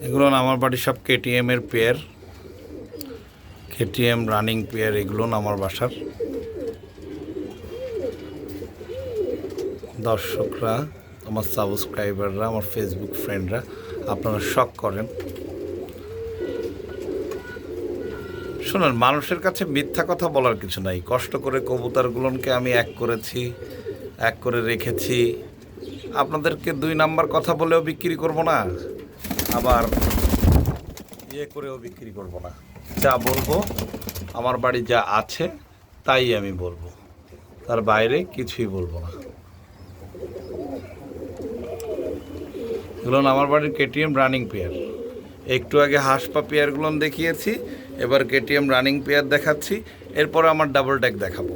এগুলো আমার বাড়ির সব কেটিএম এর পেয়ার, কেটিএম রানিং পেয়ার। এগুলো আমার বাসার দর্শকরা, আমার সাবস্ক্রাইবাররা, আমার ফেসবুক ফ্রেন্ডরা, আপনারা শখ করেন। শুনুন, মানুষের কাছে মিথ্যা কথা বলার কিছু নাই। কষ্ট করে কবুতরগুলোকে আমি এক করেছি, এক করে রেখেছি। আপনাদেরকে 2 নাম্বার কথা বলেও বিক্রি করব না, আবার করেও বিক্রি করব না। যা বলবো, আমার বাড়ি যা আছে তাই আমি বলবো, তার বাইরে কিছুই বলবো না। এগুলো আমার বাড়ির কেটিএম রানিং পেয়ার। একটু আগে হাঁসপা পেয়ারগুলো দেখিয়েছি, এবার কেটিএম রানিং পেয়ার দেখাচ্ছি, এরপর আমার ডাবল ট্যাগ দেখাবো।